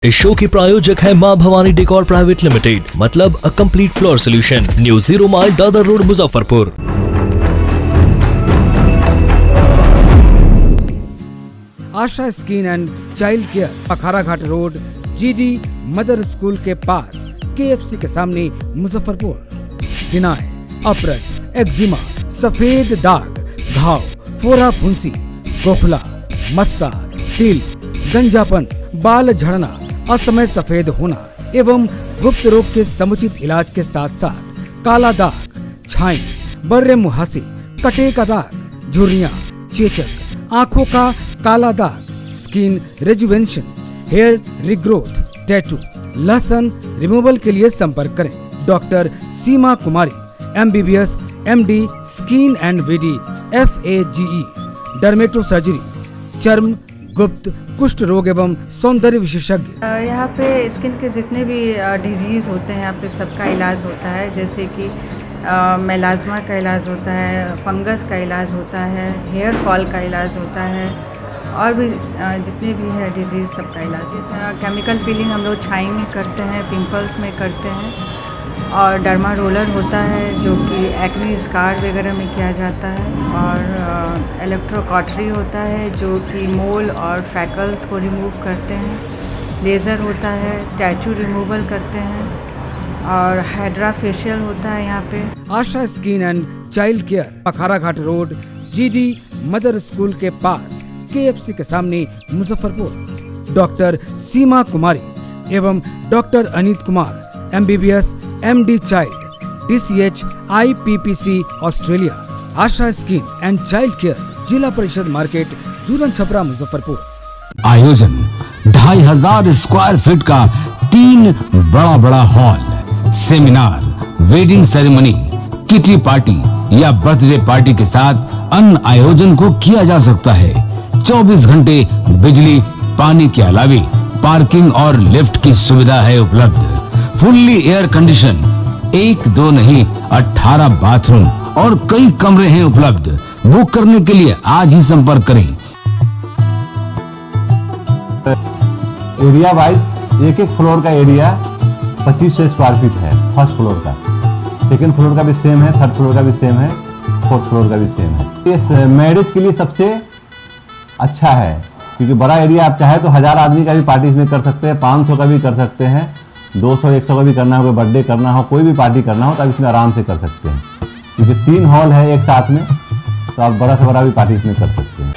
इस शो के प्रायोजक है मां भवानी डेकोर प्राइवेट लिमिटेड, मतलब a complete floor solution, new 0 mile Dadar road, Muzaffarpur. Asha skin and child care, Akhara Ghat road, GD mother school के पास, केएफसी के सामने, मुजफ्फरपुर। फिनाइल, अप्रस, एक्जिमा, सफेद दाग, घाव, फोड़ा फुंसी, गोखला, मस्सा, तिल, गंजापन, बाल झड़ना, असमय सफेद होना एवं गुप्त रोग के समुचित इलाज के साथ साथ काला दाग, छाई, बर्रे मुहासे, कटे का दाग, झुर्रियां, चेचक, आंखों का काला दाग, skin rejuvenation, hair regrowth, tattoo, लहसन रिमूवल के लिए संपर्क करें doctor Seema Kumari, MBBS, MD, skin and VD, FAGE, dermato surgery, चर्म, गुप्त, कुष्ठ रोग एवं सौंदर्य विशेषज्ञ। यहाँ पे स्किन के जितने भी डिजीज़ होते हैं यहाँ पे सबका इलाज होता है, जैसे कि मेलाज्मा का इलाज होता है, फंगस का इलाज होता है, हेयर फॉल का इलाज होता है और भी जितने भी है डिजीज़ सबका इलाज होता है। केमिकल पीलिंग हम लोग छाई में करते हैं, पिंपल्स में करते हैं और डर्मा रोलर होता है जो कि एक्ने स्कार वगैरह में किया जाता है और इलेक्ट्रोकॉटरी होता है जो कि मोल और फ्रैकल्स को रिमूव करते हैं, लेज़र होता है, टैटू रिमूवल करते हैं और हाइड्रा फेशियल होता है यहाँ पे। Asha skin and child care, Akhara Ghat road, GD mother school के पास, केएफसी के सामने, मुजफ्फरपुर। डॉक्टर सीमा कुमारी एवं doctor Aneet Kumar, MBBS, MD child, DCH, IPPC Australia. Asha skin and child care, जिला परिषद मार्केट, जूरन छपरा, मुजफ्फरपुर। आयोजन 2500 स्क्वायर फीट का 3 बड़ा hall, seminar, wedding ceremony, kitty party या बर्थडे पार्टी के साथ अन्य आयोजन को किया जा सकता है। 24 घंटे बिजली पानी के अलावे पार्किंग और लिफ्ट की सुविधा है उपलब्ध। फुल्ली एयर कंडीशन, 1 2 नहीं 18 बाथरूम और कई कमरे हैं उपलब्ध। बुक करने के लिए आज ही संपर्क करें। एरिया वाइज एक फ्लोर का एरिया 2500 स्क्वायर फीट है। फर्स्ट फ्लोर का, सेकंड फ्लोर का भी सेम है, थर्ड फ्लोर का भी सेम है, फोर्थ फ्लोर का भी सेम है। ये मैरिज के लिए सबसे अच्छा है क्योंकि बड़ा एरिया, आप चाहे तो 1000 आदमी का भी पार्टी इसमें कर सकते हैं, 500 का भी कर सकते हैं, 200-100 का भी करना हो, कोई बर्थडे करना हो, कोई भी पार्टी करना हो तो आप इसमें आराम से कर सकते हैं क्योंकि 3 हॉल है एक साथ में, तो आप बड़ा से बड़ा भी पार्टी इसमें कर सकते हैं।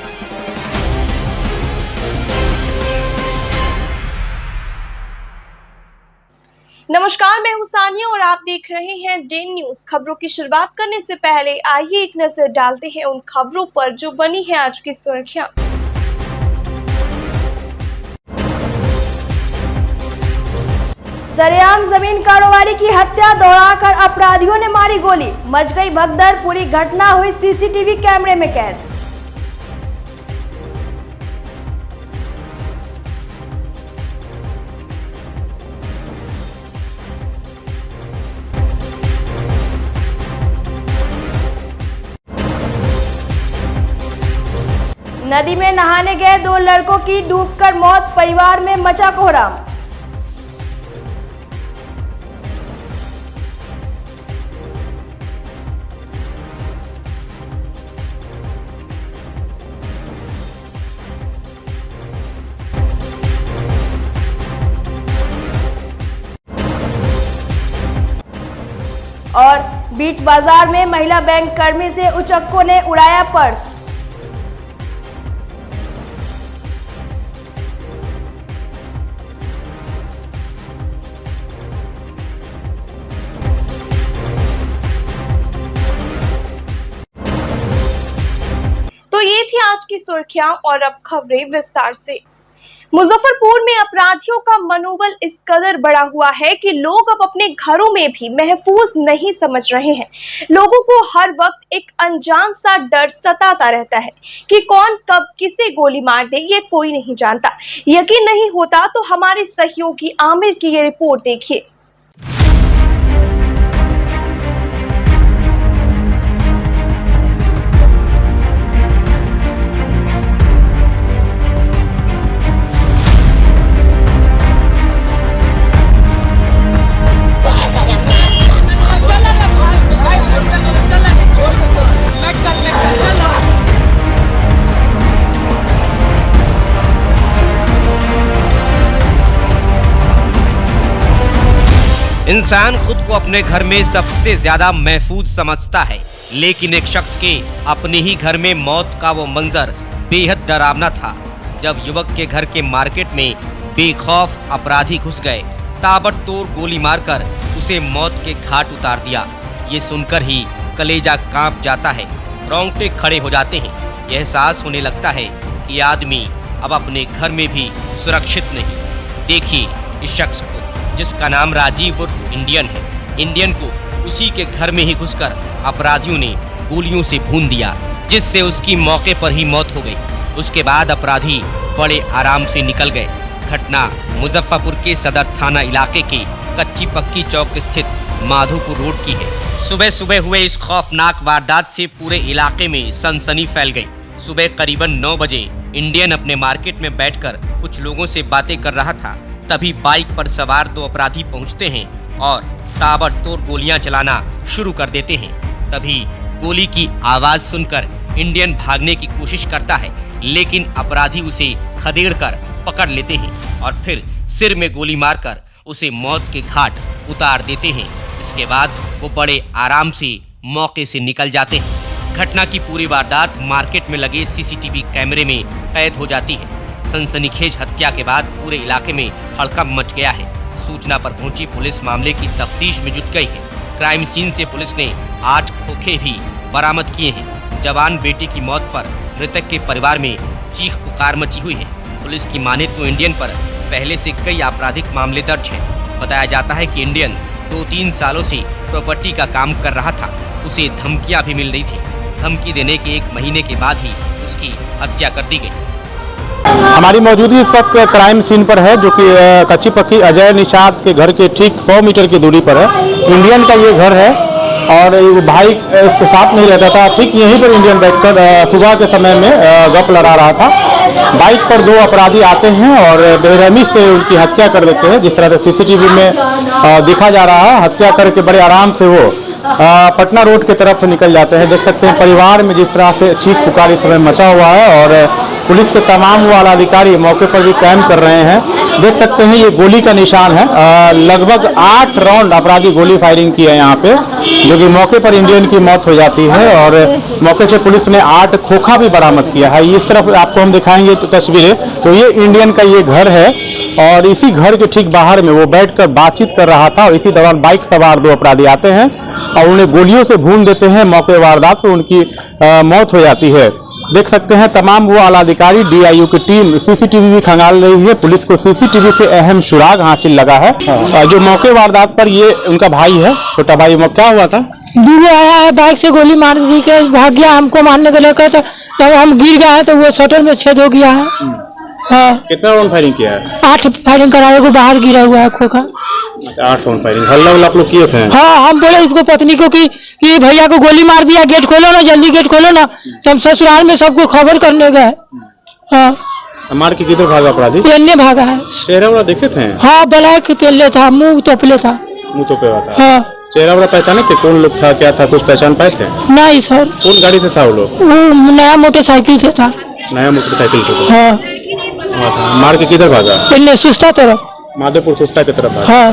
नमस्कार, मैं हूं सानिया और आप देख रहे हैं डेन न्यूज। खबरों की शुरुआत करने से पहले आइए एक नजर डालते हैं उन खबरों पर जो बनी है आज की सुर्खियां। सरेआम जमीन कारोबारी की हत्या दौड़ाकर अपराधियों ने मारी गोली, मच गई भगदड़, पूरी घटना हुई सीसीटीवी कैमरे में कैद। नदी में नहाने गए 2 लड़कों की डूबकर मौत, परिवार में मचा कोहराम। और बीच बाजार में महिला बैंक कर्मी से उचक्कों ने उड़ाया पर्स। तो ये थी आज की सुर्खियां और अब खबरें विस्तार से। मुजफ्फरपुर में अपराधियों का मनोबल इस कदर बढ़ा हुआ है कि लोग अब अपने घरों में भी महफूज नहीं समझ रहे हैं। लोगों को हर वक्त एक अनजान सा डर सताता रहता है कि कौन कब किसे गोली मार दे, ये कोई नहीं जानता। यकीन नहीं होता तो हमारे सहयोगी आमिर की ये रिपोर्ट देखिए। इंसान खुद को अपने घर में सबसे ज्यादा महफूज समझता है, लेकिन एक शख्स के अपने ही घर में मौत का वो मंजर बेहद डरावना था। जब युवक के घर के मार्केट में बेखौफ अपराधी घुस गए, ताबड़तोड़ गोली मारकर उसे मौत के घाट उतार दिया। ये सुनकर ही कलेजा कांप जाता है, रोंगटे खड़े हो जाते हैं। यह एहसास होने लगता है कि आदमी अब अपने घर में भी सुरक्षित नहीं। देखिए इस शख्स को, जिसका नाम राजीव उर्फ इंडियन है। इंडियन को उसी के घर में ही घुसकर अपराधियों ने गोलियों से भून दिया, जिससे उसकी मौके पर ही मौत हो गई। उसके बाद अपराधी बड़े आराम से निकल गए। घटना मुजफ्फरपुर के सदर थाना इलाके के कच्ची पक्की चौक स्थित माधोपुर रोड की है। सुबह सुबह हुए इस खौफनाक वारदात से पूरे इलाके में सनसनी फैल गई। सुबह करीबन 9 बजे इंडियन अपने मार्केट में बैठकर कुछ लोगों से बातें कर रहा था। तभी बाइक पर सवार 2 अपराधी पहुंचते हैं और ताबड़तोड़ गोलियां चलाना शुरू कर देते हैं। तभी गोली की आवाज सुनकर इंडियन भागने की कोशिश करता है, लेकिन अपराधी उसे खदेड़कर पकड़ लेते हैं और फिर सिर में गोली मारकर उसे मौत के घाट उतार देते हैं। इसके बाद वो बड़े आराम से मौके से निकल जाते हैं। घटना की पूरी वारदात मार्केट में लगे सीसीटीवी कैमरे में कैद हो जाती है। सनसनीखेज हत्या के बाद पूरे इलाके में हड़कंप मच गया है। सूचना पर पहुंची पुलिस मामले की तफ्तीश में जुट गई है। क्राइम सीन से पुलिस ने 8 खोखे भी बरामद किए हैं। जवान बेटी की मौत पर मृतक के परिवार में चीख पुकार मची हुई है। पुलिस की माने तो इंडियन पर पहले से कई आपराधिक मामले दर्ज हैं। बताया जाता है कि इंडियन 2-3 सालों से प्रॉपर्टी का काम कर रहा था। उसे धमकियां भी मिल रही थी। धमकी देने के 1 महीने के बाद ही उसकी हत्या कर दी गई। हमारी मौजूदगी इस वक्त क्राइम सीन पर है, जो कि कच्ची पक्की अजय निषाद के घर के ठीक 100 मीटर की दूरी पर है। इंडियन का ये घर है और भाई इसके साथ नहीं रहता था। ठीक यहीं पर इंडियन बैठकर सुबह के समय में गप लड़ा रहा था। बाइक पर 2 अपराधी आते हैं और बेरहमी से उनकी हत्या कर देते हैं। जिस तरह से सीसीटीवी में दिखा जा रहा है, हत्या करके बड़े आराम से वो पटना रोड की तरफ निकल जाते हैं। देख सकते हैं परिवार में जिस तरह से चीख पुकार इस समय मचा हुआ है और पुलिस के तमाम वाला अधिकारी मौके पर भी कैंप कर रहे हैं। देख सकते हैं ये गोली का निशान है। लगभग 8 राउंड अपराधी गोली फायरिंग की है यहाँ पे, जो कि मौके पर इंडियन की मौत हो जाती है और मौके से पुलिस ने 8 खोखा भी बरामद किया है। इस तरफ आपको हम दिखाएंगे तो तस्वीरें, तो ये इंडियन का ये घर है और इसी घर के ठीक बाहर में वो बैठकर बातचीत कर रहा था और इसी दौरान बाइक सवार 2 अपराधी आते हैं और उन्हें गोलियों से भून देते हैं। मौके वारदात पर उनकी मौत हो जाती है। देख सकते हैं तमाम वो आला अधिकारी, डीआईयू की टीम सीसीटीवी भी खंगाल रही है। पुलिस को सीसीटीवी से अहम सुराग हासिल लगा है। जो मौके वारदात पर ये उनका भाई है, छोटा भाई, क्या हुआ था? दूर आया है, बाइक से गोली मार दी के भाग गया। हमको मारने को लेकर तो जब हम गिर गए हैं तो वो शटर में छेद हो गया है। हाँ। कितना राउंड फायरिंग किया है? 8 फायरिंग कराए को बाहर गिरा हुआ है खोखा। 8 राउंड फायरिंग। हल्ला आप लोग किए थे? हाँ, हम बोले उसको पत्नी को कि भैया को गोली मार दिया, गेट खोलो ना, जल्दी गेट खोलो ना। तो हम ससुराल में सबको खबर करने गए। हाँ। मार के किधर भागा अपराधी? पेलने भागा है। चेहरा वाला देखे थे? हाँ, ब्लैक पेले था, मुंह तोपले था। मुंह तोपे हुआ था? हाँ। चेहरा वाला पहचाने थे? कौन लोग था, क्या था, कुछ पहचान पाए थे? नहीं सर। कौन गाड़ी से था वो लोग? वो नया मोटरसाइकिल से था। नया मोटरसाइकिल से? हाँ। मार के किधर भागा? पेलने सुस्ता तरफ, माधोपुर सुस्ता की तरफ भागा। हाँ।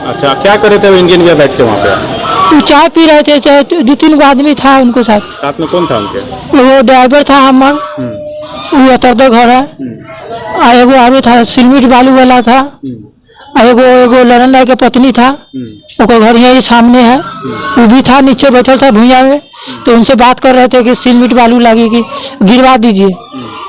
अच्छा, क्या कर रहे थे इंडियन के बैठ के वहाँ पे? वो चाय पी रहे थे, 2-3 आदमी था उनको साथ में। कौन था उनके? वो ड्राइवर था हमार, वो अतरदा घर है। एगो आरो था, सिलमिट बालू वाला था। एगो ललन राय के पत्नी था, ओकर घर यही सामने है। वो भी था, नीचे बैठल था भुइया में। तो उनसे बात कर रहे थे कि सिलमिट बालू लगेगी, गिरवा दीजिए।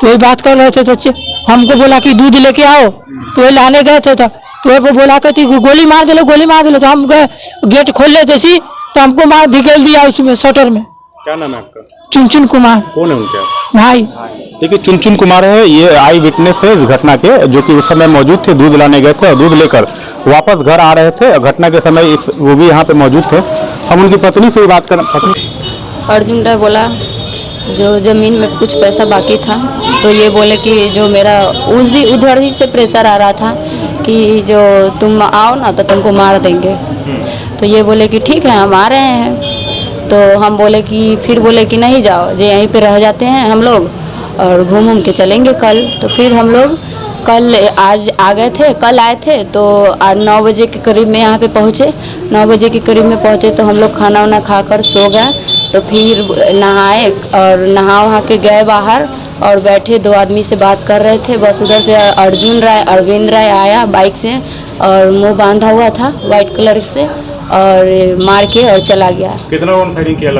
तो वही बात कर रहे थे तो हमको बोला कि दूध लेके आओ। तो वो लाने गए थे तो वो बोला कहती गोली मार दे लो, गोली मार दे लो। तो हम गए, गेट खोल ले जैसी, तो हमको मार धिकेल दिया उसमें शटर में। क्या नाम है आपका? चुनचुन कुमार। कौन है उनके भाई? देखिए चुनचुन कुमार है, ये आई विटनेस है इस घटना के, जो कि उस समय मौजूद थे। दूध लाने गए थे और दूध लेकर वापस घर आ रहे थे। घटना के समय वो भी यहाँ पे मौजूद थे। हम उनकी पत्नी से बात कर। अर्जुन राय बोला जो ज़मीन में कुछ पैसा बाकी था, तो ये बोले कि जो मेरा उधर ही से प्रेशर आ रहा था कि जो तुम आओ ना तो तुमको मार देंगे। तो ये बोले कि ठीक है हम आ रहे हैं। तो हम बोले कि फिर बोले कि नहीं जाओ, जो यहीं पे रह जाते हैं हम लोग और घूम के चलेंगे कल। तो फिर हम लोग कल आज आ गए थे, कल आए थे तो 9 बजे के करीब में यहाँ पे पहुँचे। 9 बजे के करीब में पहुँचे तो हम लोग खाना वाना खाकर सो गए। तो फिर नहाए और नहा वहा के गए बाहर और बैठे 2 आदमी से बात कर रहे थे। बस उधर से अरविंद राय आया बाइक से और मुंह बांधा हुआ था वाइट कलर से और मार के और चला गया। कितना राउंड फायरिंग किया?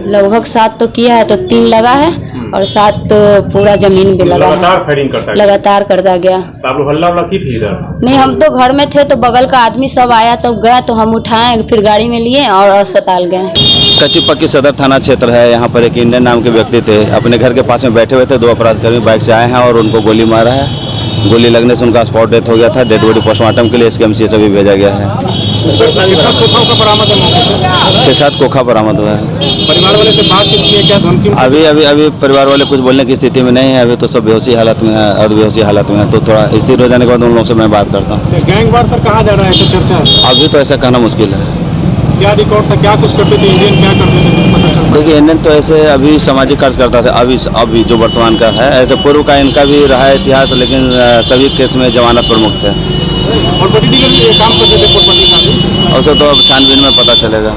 लगभग 7 तो किया है, तो 3 लगा है और 7 तो पूरा जमीन पे लगा है। लगातार फायरिंग करता है? लगातार करता गया। तो आप लोग हल्ला की थी इधर? नहीं, हम तो घर में थे तो बगल का आदमी सब आया तो गए तो हम उठाए, फिर गाड़ी में लिए और अस्पताल गए। कच्ची पक्की सदर थाना क्षेत्र है। यहाँ पर एक इंडियन नाम के व्यक्ति थे, अपने घर के पास में बैठे हुए थे। 2 अपराधकर्मी बाइक से आए हैं और उनको गोली मारा है। गोली लगने से उनका स्पॉट डेथ हो गया था। डेड बॉडी पोस्टमार्टम के लिए SKMCH अभी भेजा गया है। 6-7 खोखा बरामद हुआ है। परिवार वाले से बातचीत की है क्या? धमकी? अभी परिवार वाले कुछ बोलने की स्थिति में नहीं है। अभी तो सब बेहोशी हालत में है, अर्धबेहोशी हालत में है। तो थोड़ा स्थिर हो जाने के बाद उन लोगों से मैं बात करता हूँ। गैंगवार सर कहा जा रहा है तो चर्चा? अभी तो ऐसा कहना मुश्किल है। क्या रिकॉर्ड था, क्या कुछ करते थे इंडियन, क्या करते थे? देखिए, इंडियन तो ऐसे अभी सामाजिक कार्य करता था। अभी जो वर्तमान का है, ऐसे पूर्व का इनका भी रहा है इतिहास, लेकिन सभी केस में जमानत पर मुक्त है। और काम करते थे और उसे तो अब छानबीन में पता चलेगा।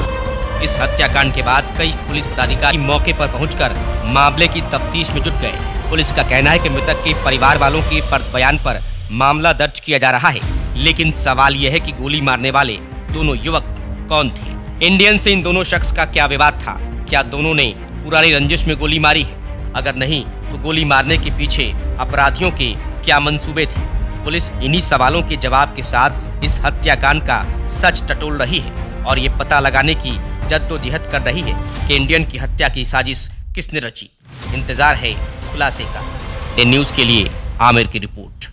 इस हत्याकांड के बाद कई पुलिस पदाधिकारी मौके पर पहुंचकर मामले की तफ्तीश में जुट गए। पुलिस का कहना है कि मृतक के परिवार वालों के बयान पर मामला दर्ज किया जा रहा है, लेकिन सवाल यह है कि गोली मारने वाले दोनों युवक कौन थे? इंडियन से इन दोनों शख्स का क्या विवाद था? क्या दोनों ने पुरानी रंजिश में गोली मारी है? अगर नहीं तो गोली मारने के पीछे अपराधियों के क्या मंसूबे थे? पुलिस इन्हीं सवालों के जवाब के साथ इस हत्याकांड का सच टटोल रही है और ये पता लगाने की जद्दोजहद कर रही है कि इंडियन की हत्या की साजिश किसने रची। इंतजार है खुलासे का। इन न्यूज के लिए आमिर की रिपोर्ट।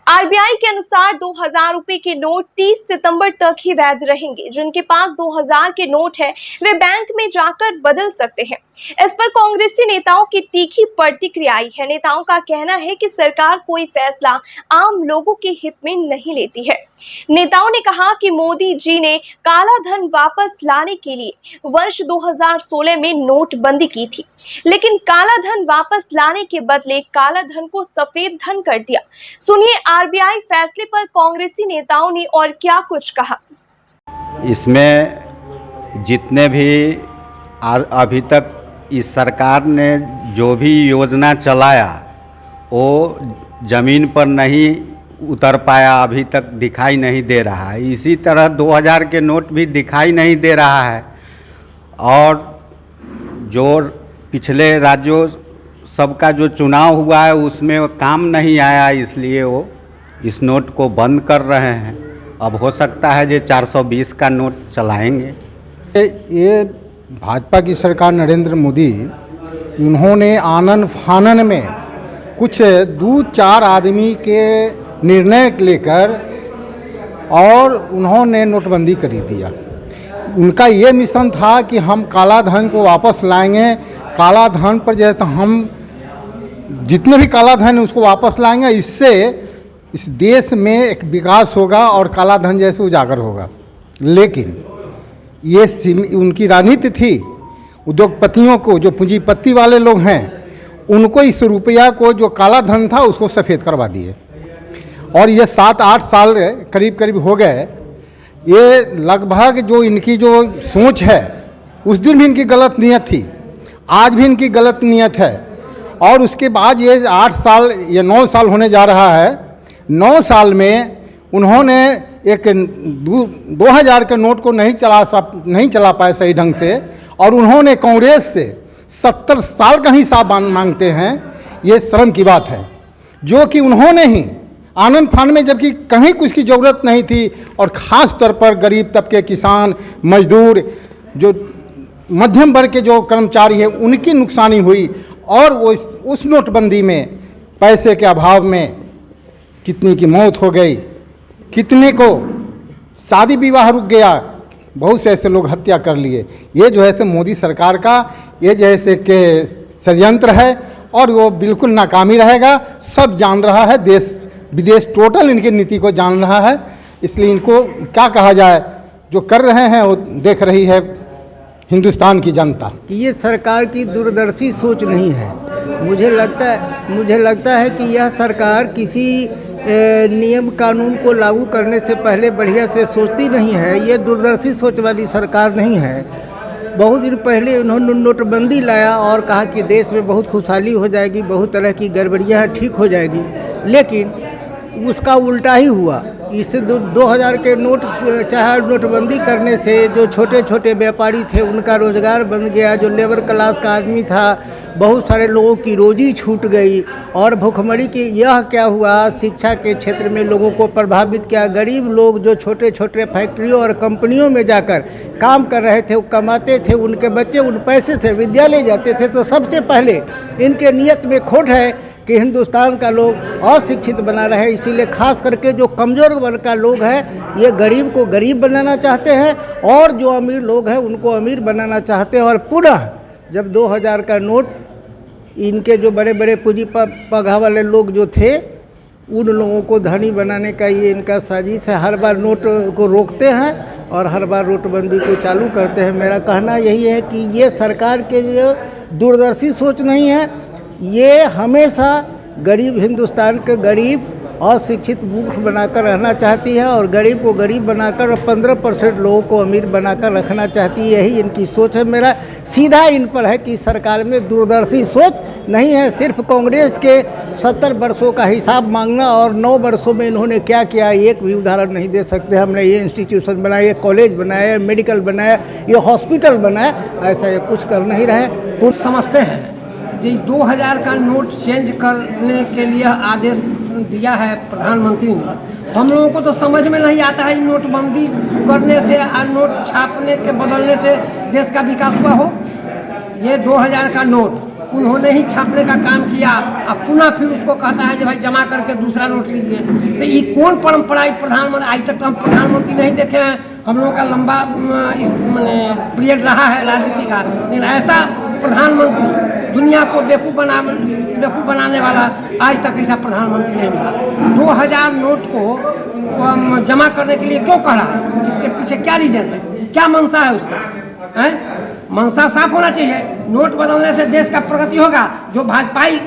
आरबीआई के अनुसार 2000 रुपए के नोट 30 सितंबर तक ही वैध रहेंगे। जिनके पास 2000 के नोट है वे बैंक में जाकर बदल सकते हैं। इस पर कांग्रेसी नेताओं की तीखी प्रतिक्रिया आई है। नेताओं का कहना है कि सरकार कोई फैसला आम लोगों के हित में नहीं लेती है। नेताओं ने कहा कि मोदी जी ने काला धन वापस लाने के लिए वर्ष 2016 में नोटबंदी की थी, लेकिन काला धन वापस लाने के बदले काला धन को सफेद धन कर दिया। सुनिए आरबीआई फैसले पर कांग्रेसी नेताओं ने और क्या कुछ कहा। इसमें जितने भी अभी तक इस सरकार ने जो भी योजना चलाया वो ज़मीन पर नहीं उतर पाया, अभी तक दिखाई नहीं दे रहा है। इसी तरह 2000 के नोट भी दिखाई नहीं दे रहा है। और जो पिछले राज्यों सबका जो चुनाव हुआ है उसमें वो काम नहीं आया, इसलिए वो इस नोट को बंद कर रहे हैं। अब हो सकता है जो 420 का नोट चलाएंगे। ये भाजपा की सरकार नरेंद्र मोदी, उन्होंने आनन फानन में कुछ 2-4 आदमी के निर्णय लेकर और उन्होंने नोटबंदी कर दिया। उनका ये मिशन था कि हम काला धन को वापस लाएंगे। काला धन पर जैसे हम जितने भी काला धन है उसको वापस लाएंगे, इससे इस देश में एक विकास होगा और काला धन जैसे उजागर होगा। लेकिन ये उनकी राजनीति थी। उद्योगपतियों को, जो पूंजीपति वाले लोग हैं, उनको इस रुपया को जो काला धन था उसको सफ़ेद करवा दिए। और ये 7-8 साल करीब करीब हो गए। ये लगभग जो इनकी जो सोच है, उस दिन भी इनकी गलत नीयत थी, आज भी इनकी गलत नीयत है। और उसके बाद ये 8 साल या 9 साल होने जा रहा है। 9 साल में उन्होंने एक 2000 के नोट को नहीं चला पाए सही ढंग से, और उन्होंने कांग्रेस से 70 साल का हिसाब मांगते हैं। ये शर्म की बात है, जो कि उन्होंने ही आनंद फान में, जबकि कहीं कुछ की ज़रूरत नहीं थी, और ख़ास तौर पर गरीब तबके, किसान, मजदूर, जो मध्यम वर्ग के जो कर्मचारी हैं, उनकी नुकसानी हुई। और वो उस नोटबंदी में पैसे के अभाव में कितनी की मौत हो गई, कितने को शादी विवाह रुक गया, बहुत से ऐसे लोग हत्या कर लिए। ये जो है मोदी सरकार का ये जैसे कि षड्यंत्र है, और वो बिल्कुल नाकामी रहेगा। सब जान रहा है, देश विदेश टोटल इनकी नीति को जान रहा है। इसलिए इनको क्या कहा जाए, जो कर रहे हैं वो देख रही है हिंदुस्तान की जनता। ये सरकार की दूरदर्शी सोच नहीं है। मुझे लगता है कि यह सरकार किसी नियम कानून को लागू करने से पहले बढ़िया से सोचती नहीं है। ये दूरदर्शी सोच वाली सरकार नहीं है। बहुत दिन पहले उन्होंने नोटबंदी लाया और कहा कि देश में बहुत खुशहाली हो जाएगी, बहुत तरह की गड़बड़ियाँ ठीक हो जाएगी, लेकिन उसका उल्टा ही हुआ। इससे 2000 के नोट चाहे नोटबंदी करने से जो छोटे छोटे व्यापारी थे उनका रोज़गार बंद गया, जो लेबर क्लास का आदमी था बहुत सारे लोगों की रोजी छूट गई। और भुखमरी की यह क्या हुआ, शिक्षा के क्षेत्र में लोगों को प्रभावित किया। गरीब लोग जो छोटे छोटे फैक्ट्रियों और कंपनियों में जाकर काम कर रहे थे, वो कमाते थे, उनके बच्चे उन पैसे से विद्यालय जाते थे। तो सबसे पहले इनके नियत में खोट है कि हिंदुस्तान का लोग अशिक्षित बना रहे। इसीलिए खास करके जो कमज़ोर वर्ग का लोग है, ये गरीब को गरीब बनाना चाहते हैं और जो अमीर लोग हैं उनको अमीर बनाना चाहते हैं। और पुनः जब 2000 का नोट, इनके जो बड़े बड़े पूंजी पगहा वाले लोग जो थे उन लोगों को धनी बनाने का ये इनका साजिश है। हर बार नोट को रोकते हैं और हर बार नोटबंदी को चालू करते हैं। मेरा कहना यही है कि ये सरकार के लिए दूरदर्शी सोच नहीं है। ये हमेशा गरीब, हिंदुस्तान के गरीब अशिक्षित मूर्ख बनाकर रहना चाहती है और गरीब को गरीब बनाकर 15% लोगों को अमीर बनाकर रखना चाहती है। यही इनकी सोच है। मेरा सीधा इन पर है कि सरकार में दूरदर्शी सोच नहीं है। सिर्फ कांग्रेस के 70 वर्षों का हिसाब मांगना और 9 वर्षों में इन्होंने क्या किया एक भी उदाहरण नहीं दे सकते। हमने ये इंस्टीट्यूशन बनाया, ये कॉलेज बनाया, मेडिकल बनाया, ये हॉस्पिटल बनाया, ऐसा ये कुछ कर नहीं रहे। कुछ समझते हैं जी 2000 का नोट चेंज करने के लिए आदेश दिया है प्रधानमंत्री ने। हम लोगों को तो समझ में नहीं आता है नोटबंदी करने से और नोट छापने के बदलने से देश का विकास हुआ हो। ये 2000 का नोट उन्होंने ही छापने का काम किया, अब पुनः फिर उसको कहता है कि भाई जमा करके दूसरा नोट लीजिए। तो ये कौन परंपरा प्रधानमंत्री, आज तक हम प्रधानमंत्री नहीं देखे हैं। हम लोगों का लंबा पीरियड रहा है राजनीति का, लेकिन ऐसा प्रधानमंत्री दुनिया को बेवकूफ़ बनाने वाला आज तक ऐसा प्रधानमंत्री नहीं मिला। 2000 नोट को जमा करने के लिए क्यों कह रहा है, इसके पीछे क्या रीजन है, क्या मंशा है उसका, है? मंशा साफ होना चाहिए। नोट बदलने से देश का प्रगति होगा। जो भाजपाई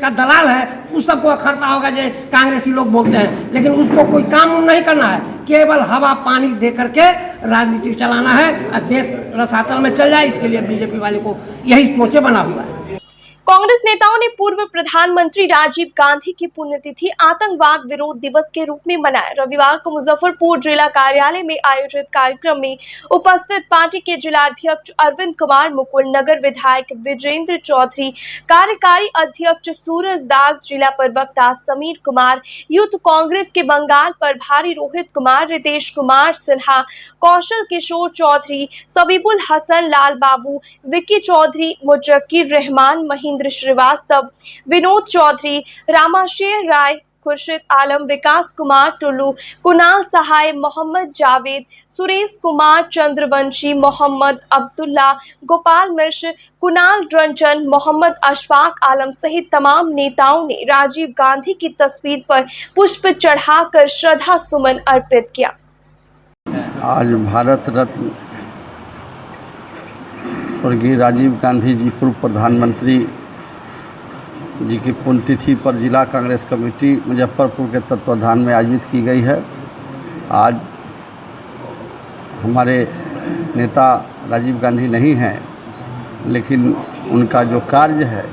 का दलाल है उस सबको अखरता होगा जो कांग्रेसी लोग बोलते हैं, लेकिन उसको कोई काम नहीं करना है, केवल हवा पानी दे करके राजनीति चलाना है और देश रसातल में चल जाए। इसके लिए बीजेपी वाले को यही सोचे बना हुआ है। कांग्रेस नेताओं ने पूर्व प्रधानमंत्री राजीव गांधी की पुण्यतिथि आतंकवाद विरोध दिवस के रूप में मनाया। रविवार को मुजफ्फरपुर जिला कार्यालय में आयोजित कार्यक्रम में उपस्थित पार्टी के जिलाध्यक्ष अरविंद कुमार मुकुल, नगर विधायक विजेंद्र चौधरी, कार्यकारी अध्यक्ष सूरज दास, जिला प्रवक्ता समीर कुमार, यूथ कांग्रेस के बंगाल प्रभारी रोहित कुमार, रितेश कुमार सिन्हा, कौशल किशोर चौधरी, सबीबुल हसन, लाल बाबू, विक्की चौधरी, मुजक्किर रहमान, महेंद्र श्रीवास्तव, विनोद चौधरी, रामाशेर राय, खुर्शीद आलम, विकास कुमार टुल्लू, कुणाल सहाय, मोहम्मद जावेद, सुरेश कुमार चंद्रवंशी, मोहम्मद अब्दुल्ला, गोपाल मिश्र, कुणाल रंजन, मोहम्मद अशफाक आलम सहित तमाम नेताओं ने राजीव गांधी की तस्वीर पर पुष्प चढ़ाकर श्रद्धा सुमन अर्पित किया। आज भारत रत्न स्वर्गीय राजीव गांधी जी पूर्व प्रधानमंत्री जी की पुण्यतिथि पर जिला कांग्रेस कमेटी मुजफ्फरपुर के तत्वाधान में आयोजित की गई है। आज हमारे नेता राजीव गांधी नहीं हैं, लेकिन उनका जो कार्य है,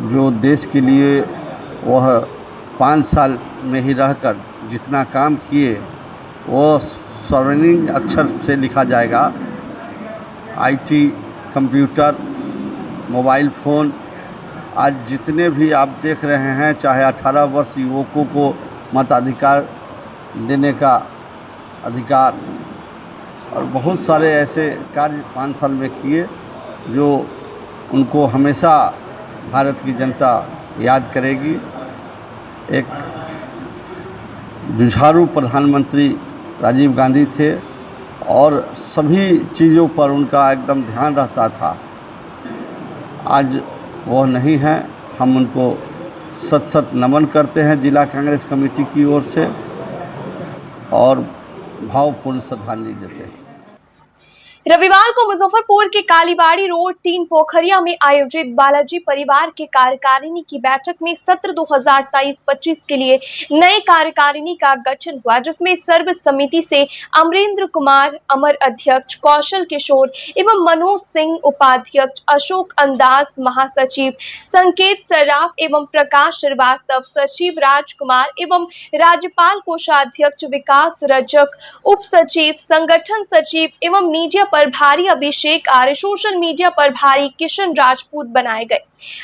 जो देश के लिए वह 5 साल में ही रहकर जितना काम किए वो स्वर्णिम अक्षर से लिखा जाएगा। आईटी, कंप्यूटर, मोबाइल फ़ोन, आज जितने भी आप देख रहे हैं, चाहे 18 वर्ष युवकों को मताधिकार देने का अधिकार और बहुत सारे ऐसे कार्य 5 साल में किए जो उनको हमेशा भारत की जनता याद करेगी। एक जुझारू प्रधानमंत्री राजीव गांधी थे और सभी चीज़ों पर उनका एकदम ध्यान रहता था। आज वो नहीं है, हम उनको सत सत नमन करते हैं जिला कांग्रेस कमेटी की ओर से और भावपूर्ण श्रद्धांजलि देते हैं। रविवार को मुजफ्फरपुर के कालीबाड़ी रोड 3 पोखरिया में आयोजित बालाजी परिवार के कार्यकारिणी की बैठक में सत्र 2023-25 के लिए नए कार्यकारिणी का गठन हुआ, जिसमें सर्वसम्मति से अमरेंद्र कुमार अमर अध्यक्ष, कौशल किशोर एवं मनोज सिंह उपाध्यक्ष, अशोक अंदाज महासचिव, संकेत सर्राफ एवं प्रकाश श्रीवास्तव सचिव, राजकुमार एवं राज्यपाल कोषाध्यक्ष विकास रजक उप सचिव, संगठन सचिव एवं मीडिया प्रभारी अभिषेक आर्य, सोशल मीडिया प्रभारी किशन राजपूत बनाए गए।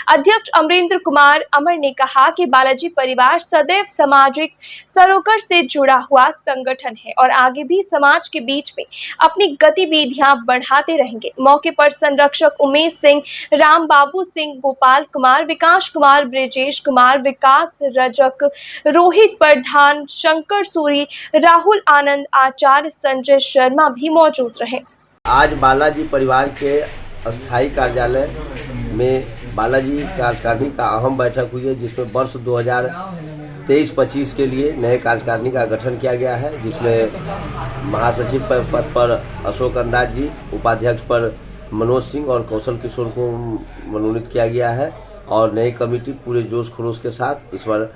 अध्यक्ष अमरेंद्र कुमार अमर ने कहा कि बालाजी परिवार सदैव सामाजिक सरोकार से जुड़ा हुआ संगठन है और आगे भी समाज के बीच में अपनी गतिविधियां बढ़ाते रहेंगे। मौके पर संरक्षक उमेश सिंह, राम बाबू सिंह, गोपाल कुमार, विकास कुमार, ब्रजेश कुमार, विकास रजक, रोहित प्रधान, शंकर सूरी, राहुल आनंद, आचार्य संजय शर्मा भी मौजूद रहे। आज बालाजी परिवार के अस्थायी कार्यालय में बालाजी कार्यकारिणी का अहम बैठक हुई है, जिसमें वर्ष 2023-25 के लिए नए कार्यकारिणी का गठन किया गया है, जिसमें महासचिव पद पर अशोक अंदाज जी, उपाध्यक्ष पर मनोज सिंह और कौशल किशोर को मनोनीत किया गया है और नई कमेटी पूरे जोश खरोश के साथ इस बार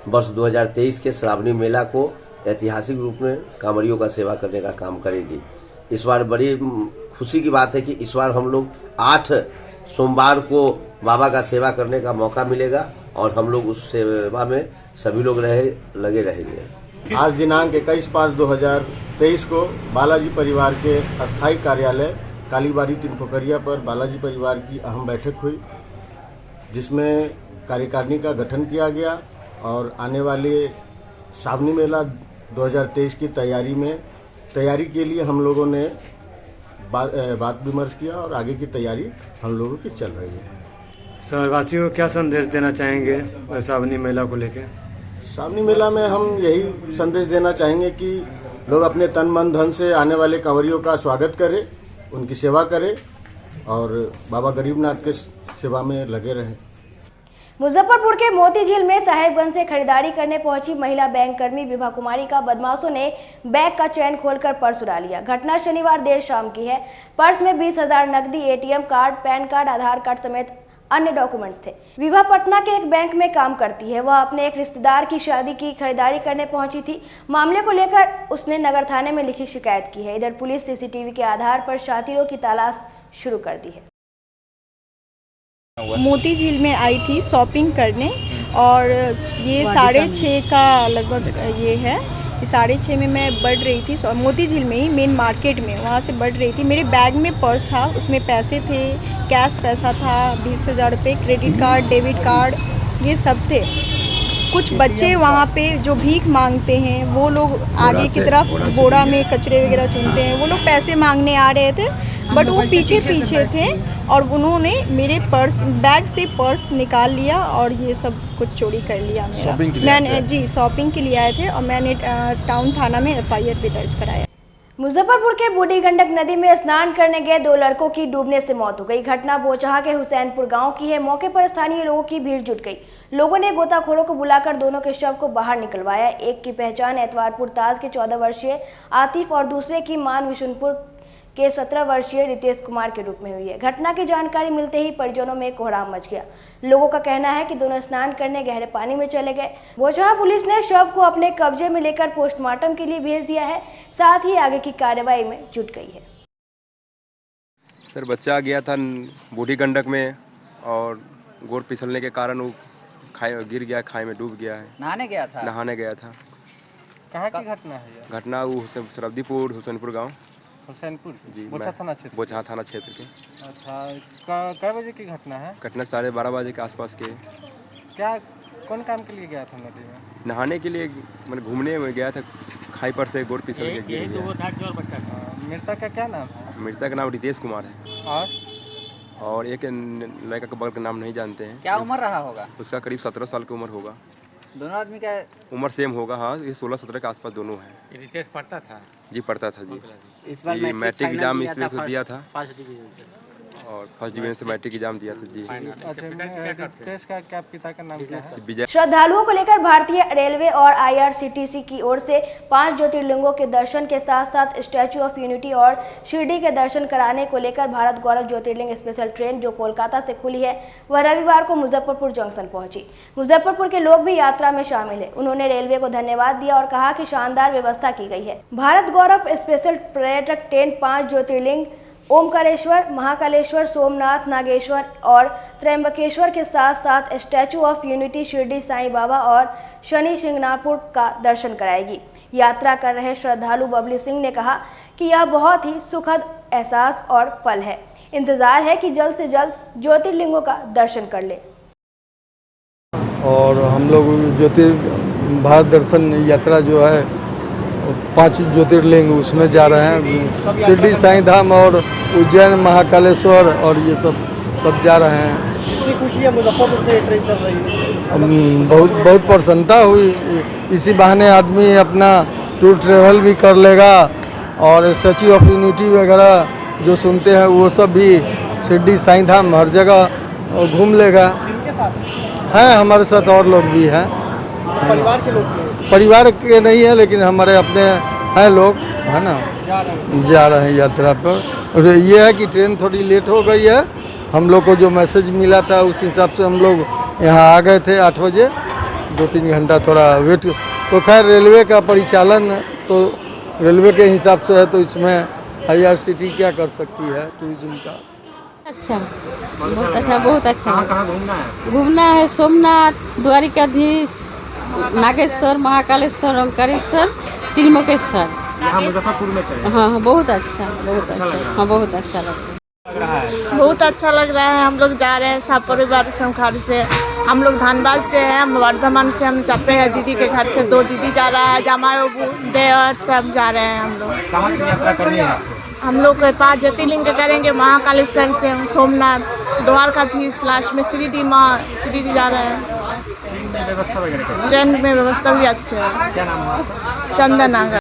वर्ष 2023 के श्रावणी मेला को ऐतिहासिक रूप में कांवड़ियों का सेवा करने का काम करेगी। इस बार बड़ी खुशी की बात है कि इस बार हम लोग 8 सोमवार को बाबा का सेवा करने का मौका मिलेगा और हम लोग उस सेवा में सभी लोग लगे रहेंगे। आज दिनांक 21/5/2023 को बालाजी परिवार के अस्थायी कार्यालय कालीबाड़ी 3 पोखरिया पर बालाजी परिवार की अहम बैठक हुई, जिसमें कार्यकारिणी का गठन किया गया और आने वाले श्रावणी मेला 2023 की तैयारी के लिए हम लोगों ने बात विमर्श किया और आगे की तैयारी हम लोगों की चल रही है। शहरवासियों को क्या संदेश देना चाहेंगे श्रावणी मेला को लेकर? श्रावणी मेला में हम यही संदेश देना चाहेंगे कि लोग अपने तन मन धन से आने वाले कांवरियों का स्वागत करें, उनकी सेवा करें और बाबा गरीबनाथ के सेवा में लगे रहें। मुजफ्फरपुर के मोती झील में साहेबगंज से खरीदारी करने पहुंची महिला बैंक कर्मी विभा कुमारी का बदमाशों ने बैग का चैन खोलकर पर्स उड़ा लिया। घटना शनिवार देर शाम की है। पर्स में 20,000 नकदी, एटीएम कार्ड, पैन कार्ड, आधार कार्ड समेत अन्य डॉक्यूमेंट्स थे। विभा पटना के एक बैंक में काम करती है। वह अपने एक रिश्तेदार की शादी की खरीदारी करने पहुंची थी। मामले को लेकर उसने नगर थाने में लिखित शिकायत की है। इधर पुलिस सीसीटीवी के आधार पर शातिरों की तलाश शुरू कर दी है। मोती झील में आई थी शॉपिंग करने और ये 6:30 का लगभग ये है। 6:30 में मैं बढ़ रही थी मोती झील में ही मेन मार्केट में, वहाँ से बढ़ रही थी। मेरे बैग में पर्स था, उसमें पैसे थे, कैश पैसा था, 20,000 रुपये, क्रेडिट कार्ड, डेबिट कार्ड, ये सब थे। कुछ बच्चे वहाँ पे जो भीख मांगते हैं वो लोग आगे की तरफ बोरा में कचरे वगैरह चुनते हैं, वो लोग पैसे मांगने आ रहे थे, बट वो पीछे थे और उन्होंने मेरे बैग से पर्स निकाल लिया और ये सब कुछ चोरी कर लिया मेरा। मैंने जी शॉपिंग के लिए आए थे और मैंने टाउन थाना में FIR भी दर्ज कराया। मुजफ्फरपुर के बूढ़ी गंडक नदी में स्नान करने गए 2 लड़कों की डूबने से मौत हो गई। घटना बोचहा के हुसैनपुर गांव की है। मौके पर स्थानीय लोगों की भीड़ जुट गई। लोगों ने गोताखोरों को बुलाकर दोनों के शव को बाहर निकलवाया। एक की पहचान एतवारपुर ताज के 14 वर्षीय आतिफ और दूसरे की मान विशुनपुर के 17 वर्षीय रितेश कुमार के रूप में हुई है। घटना की जानकारी मिलते ही परिजनों में कोहराम मच गया। लोगों का कहना है कि दोनों स्नान करने गहरे पानी में चले गए। बोचहा पुलिस ने शव को अपने कब्जे में लेकर पोस्टमार्टम के लिए भेज दिया है, साथ ही आगे की कार्रवाई में जुट गई है। सर, बच्चा गया था बूढ़ी गंडक में और गोड़ फिसलने के कारण वो गिर गया, खाई में डूब गया है। नहाने गया था। कहाँ की घटना है? घटना वो सरब्दीपुर हुसैनपुर गाँव हुसैनपुर जी, बोचहा थाना क्षेत्र के। अच्छा, कै बजे की घटना है? घटना 12:30 बजे के आसपास के। क्या कौन काम के लिए गया था नदी में? नहाने के लिए, मैंने घूमने में गया था, खाई पर से गोड़ फिसल के गिर गया। मृतक का क्या नाम है? मृतक का नाम रितेश कुमार है और एक लड़का का बगल का नाम नहीं जानते हैं। क्या उम्र रहा होगा? उसका करीब 17 साल की उम्र होगा। दोनों आदमी का उम्र सेम होगा। हाँ, ये 16-17 के आसपास दोनों हैं। रितेश पढ़ता था? जी, पढ़ता था जी। इस बार मैट्रिक एग्जाम इसमें दिया था। 5 डिवीजन से। और फर्स्ट डिवीजन से मैट्रिक एग्जाम दिया था जी। देश का क्या पिता का नाम क्या है? विजय। श्रद्धालुओं को लेकर भारतीय रेलवे और IRCTC की ओर से 5 ज्योतिर्लिंगों के दर्शन के साथ साथ स्टैचू ऑफ यूनिटी और शिरडी के दर्शन कराने को लेकर भारत गौरव ज्योतिर्लिंग स्पेशल ट्रेन जो कोलकाता से खुली है वह रविवार को मुजफ्फरपुर जंक्शन पहुंची। मुजफ्फरपुर के लोग भी यात्रा में शामिल है। उन्होंने रेलवे को धन्यवाद दिया और कहा कि शानदार व्यवस्था की गई है। भारत गौरव स्पेशल पर्यटक ट्रेन 5 ज्योतिर्लिंग ओमकारेश्वर, महाकालेश्वर, सोमनाथ, नागेश्वर और त्र्यंबकेश्वर के साथ साथ statue of unity, Shirdi Sai Baba और शनि सिंगनापुर का दर्शन कराएगी। यात्रा कर रहे श्रद्धालु बबली सिंह ने कहा कि यह बहुत ही सुखद एहसास और पल है। इंतजार है कि जल्द से जल्द ज्योतिर्लिंगों का दर्शन कर ले। और हम लोग भारत दर्शन यात्रा जो है 5 ज्योतिर्लिंग उसमें जा रहे हैं। शिरडी साईं धाम और उज्जैन, महाकालेश्वर और ये सब जा रहे हैं। कितनी खुशी है मुजफ्फरपुर से ट्रेन चल रही है? बहुत प्रसन्नता हुई। इसी बहाने आदमी अपना टूर ट्रेवल भी कर लेगा और स्टैचू ऑफ यूनिटी वगैरह जो सुनते हैं वो सब भी शिरडी साईं धाम हर जगह घूम लेगा। हैं हमारे साथ और लोग भी हैं। परिवार के लोग परिवार के नहीं है लेकिन हमारे अपने हैं लोग, है ना, जा रहे हैं यात्रा पर। और ये है कि ट्रेन थोड़ी लेट हो गई है। हम लोग को जो मैसेज मिला था उस हिसाब से हम लोग यहाँ आ गए थे 8 बजे। 2-3 घंटा थोड़ा वेट। तो खैर रेलवे का परिचालन तो रेलवे के हिसाब से है, तो इसमें IRCTC क्या कर सकती है टूरिज्म का। अच्छा, बहुत अच्छा, बहुत अच्छा। कहाँ घूमना है? घूमना है सोमनाथ, द्वारिकाधीश, नागेश्वर, महाकालेश्वर, ओंकारेश्वर, त्रिमुकेश्वर। यहाँ मुजफ्फरपुर में चले। हाँ, बहुत अच्छा, बहुत अच्छा। हाँ, बहुत अच्छा लगता है। बहुत अच्छा लग रहा है। हम लोग जा रहे हैं सब परिवार से, घर से। हम लोग धनबाद से हैं, वर्धमान से हम चपे हैं दीदी के घर से। 2 दीदी जा रहा है, जमाई देवर सब जा रहे हैं हम लोग। कहाँ की यात्रा करनी है? हम लोग 5 ज्योतिर्लिंग करेंगे। महाकालेश्वर से सोमनाथ, द्वारकाधीश, लास्ट में शिरडी जा रहे हैं। ट्रेन में व्यवस्था भी अच्छी है। क्या नाम है? चंदन।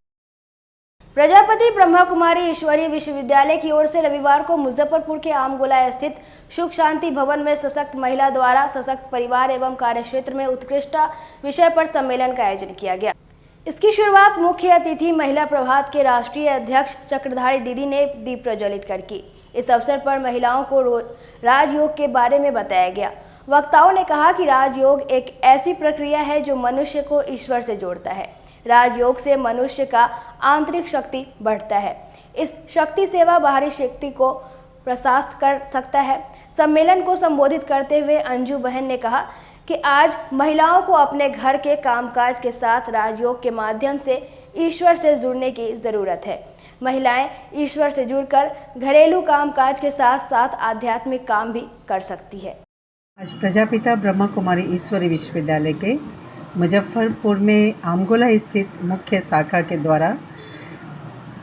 प्रजापति ब्रह्मा कुमारी ईश्वरीय विश्वविद्यालय की ओर से रविवार को मुजफ्फरपुर के आमगोला स्थित सुख शांति भवन में सशक्त महिला द्वारा सशक्त परिवार एवं कार्यक्षेत्र में उत्कृष्टता विषय पर सम्मेलन का आयोजन किया गया। इसकी शुरुआत मुख्य अतिथि महिला प्रभात के राष्ट्रीय अध्यक्ष चक्रधारी दीदी ने दीप प्रज्वलित कर की। इस अवसर पर महिलाओं को राजयोग के बारे में बताया गया। वक्ताओं ने कहा कि राजयोग एक ऐसी प्रक्रिया है जो मनुष्य को ईश्वर से जोड़ता है। राजयोग से मनुष्य का आंतरिक शक्ति बढ़ता है। इस शक्ति सेवा बाहरी शक्ति को प्रशस्त कर सकता है। सम्मेलन को संबोधित करते हुए अंजू बहन ने कहा कि आज महिलाओं को अपने घर के कामकाज के साथ राजयोग के माध्यम से ईश्वर से जुड़ने की ज़रूरत है। महिलाएं ईश्वर से जुड़कर घरेलू कामकाज के साथ साथ आध्यात्मिक काम भी कर सकती है। आज प्रजापिता ब्रह्मा कुमारी ईश्वरीय विश्वविद्यालय के मुजफ्फरपुर में आमगोला स्थित मुख्य शाखा के द्वारा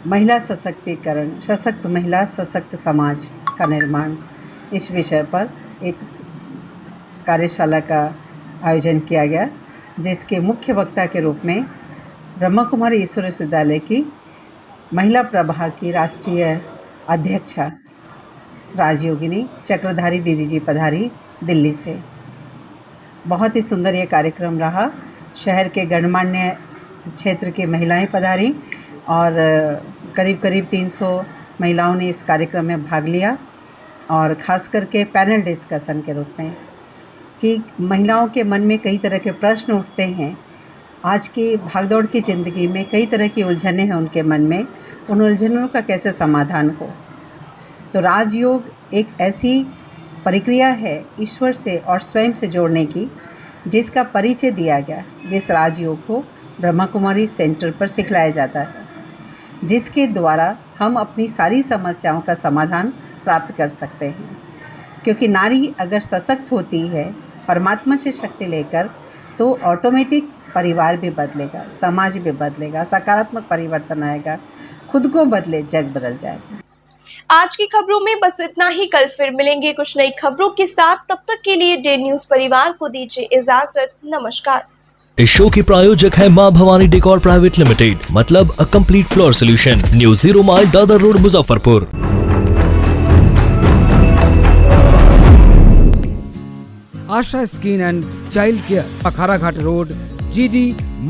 महिला सशक्तिकरण, सशक्त महिला सशक्त समाज का निर्माण इस विषय पर एक कार्यशाला का आयोजन किया गया, जिसके मुख्य वक्ता के रूप में ब्रह्मा कुमारी ईश्वरीय विश्वविद्यालय की महिला प्रभाग की राष्ट्रीय अध्यक्षा राजयोगिनी चक्रधारी दीदी जी पधारी दिल्ली से। बहुत ही सुंदर ये कार्यक्रम रहा। शहर के गणमान्य क्षेत्र की महिलाएं पधारी और करीब 300 महिलाओं ने इस कार्यक्रम में भाग लिया, और ख़ास करके पैनल डिस्कशन के रूप में कि महिलाओं के मन में कई तरह के प्रश्न उठते हैं। आज की भागदौड़ की ज़िंदगी में कई तरह की उलझनें हैं उनके मन में, उन उलझनों का कैसे समाधान हो। तो राजयोग एक ऐसी प्रक्रिया है ईश्वर से और स्वयं से जोड़ने की, जिसका परिचय दिया गया, जिस राजयोग को ब्रह्मा कुमारी सेंटर पर सिखलाया जाता है, जिसके द्वारा हम अपनी सारी समस्याओं का समाधान प्राप्त कर सकते हैं। क्योंकि नारी अगर सशक्त होती है परमात्मा से शक्ति लेकर, तो ऑटोमेटिक परिवार भी बदलेगा, समाज भी बदलेगा, सकारात्मक परिवर्तन आएगा, खुद को बदले जग बदल जाएगा। आज की खबरों में बस इतना ही। कल फिर मिलेंगे कुछ नई खबरों के साथ। तब तक के लिए डे न्यूज परिवार को दीजिए इजाजत। नमस्कार। इस शो के प्रायोजक है मां भवानी डेकोर प्राइवेट लिमिटेड, मतलब a complete floor solution, new 0 mile Dadar road, Muzaffarpur. Asha skin and child care, Akhara Ghat road, GD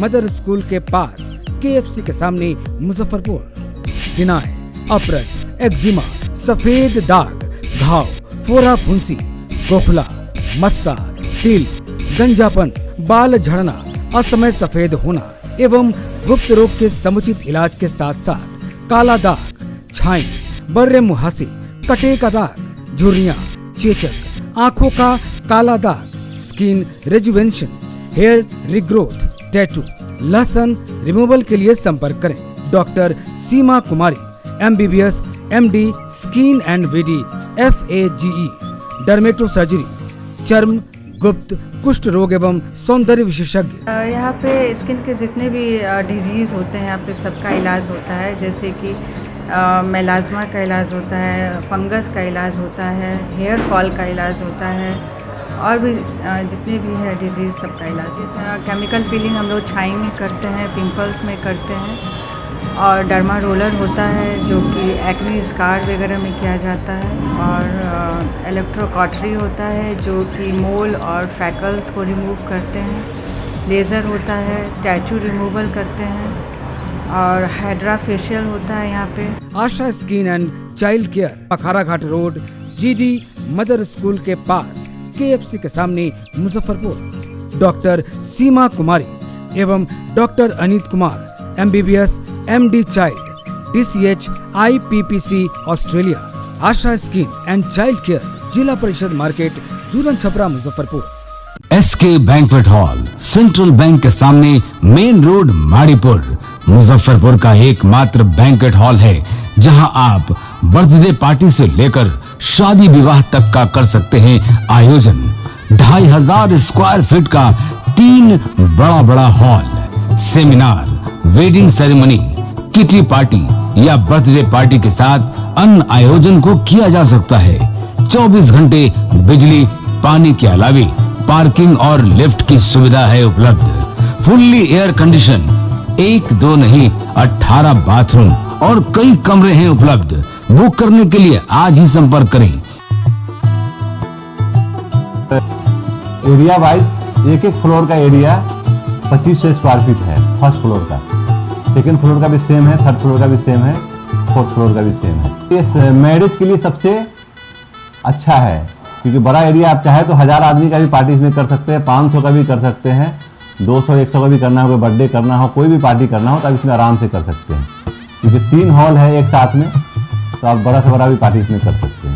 mother school के पास, KFC के सामने, मुजफ्फरपुर। फिनाइल, अप्रस, एक्जिमा, सफेद दाग, घाव, फोड़ा फुंसी, गोखला, मस्सा, तिल, गंजापन, बाल झड़ना, असमय सफेद होना एवं गुप्त रोग के समुचित इलाज के साथ साथ काला दाग, छाई, बर्रे मुहासे, कटे का दाग, झुर्रियां, चेचक, आंखों का काला दाग, skin rejuvenation, hair regrowth, tattoo, लहसन रिमूवल के लिए संपर्क करें doctor Seema Kumari, MBBS, MD, skin and VD, FAGE, dermato surgery, चर्म, गुप्त, कुष्ठ रोग एवं सौंदर्य विशेषज्ञ। यहाँ पे स्किन के जितने भी डिजीज़ होते हैं यहाँ पे सबका इलाज होता है, जैसे कि मेलाज्मा का इलाज होता है, फंगस का इलाज होता है, हेयर फॉल का इलाज होता है और भी जितने भी है डिजीज़ सबका इलाज। केमिकल पीलिंग हम लोग छाई में करते हैं, पिंपल्स में करते हैं और डर्मा रोलर होता है जो कि एक्ने स्कार वगैरह में किया जाता है और इलेक्ट्रोकॉटरी होता है जो कि मोल और फ्रैकल्स को रिमूव करते हैं, लेज़र होता है, टैटू रिमूवल करते हैं और हाइड्रा फेशियल होता है यहाँ पे। Asha skin and child care, Akhara Ghat road, GD mother school के पास, KFC के सामने, मुजफ्फरपुर। डॉक्टर सीमा कुमारी एवं doctor Aneet Kumar, MBBS, MD child, DCH, IPPC Australia. Asha skin and child care, जिला परिषद market, Jhulan Chhapra, Muzaffarpur. SK banquet hall, central bank के सामने, मेन रोड, माड़ीपुर, मुजफ्फरपुर का एकमात्र बैंक्वेट हॉल है जहां आप बर्थडे पार्टी से लेकर शादी विवाह तक का कर सकते हैं आयोजन। 2500 स्क्वायर फीट का 3 बड़ा hall, seminar, wedding ceremony, kitty party या बर्थडे पार्टी के साथ अन्य आयोजन को किया जा सकता है। 24 घंटे बिजली पानी के अलावे पार्किंग और लिफ्ट की सुविधा है उपलब्ध। फुल्ली एयर कंडीशन, 1 2 नहीं 18 बाथरूम और कई कमरे हैं उपलब्ध। बुक करने के लिए आज ही संपर्क करें। एरिया वाइज एक फ्लोर का एरिया 2500 स्क्वायर फीट है फर्स्ट फ्लोर का, सेकंड फ्लोर का भी सेम है, थर्ड फ्लोर का भी सेम है, फोर्थ फ्लोर का भी सेम है। ये मैरिज के लिए सबसे अच्छा है क्योंकि बड़ा एरिया, आप चाहे तो 1000 आदमी का भी पार्टी इसमें कर सकते हैं, 500 का भी कर सकते हैं, 200-100 का भी करना हो, कोई बर्थडे करना हो, कोई भी पार्टी करना हो तो आप इसमें आराम से कर सकते हैं क्योंकि 3 हॉल है एक साथ में, तो आप बड़ा से बड़ा भी पार्टी इसमें कर सकते हैं।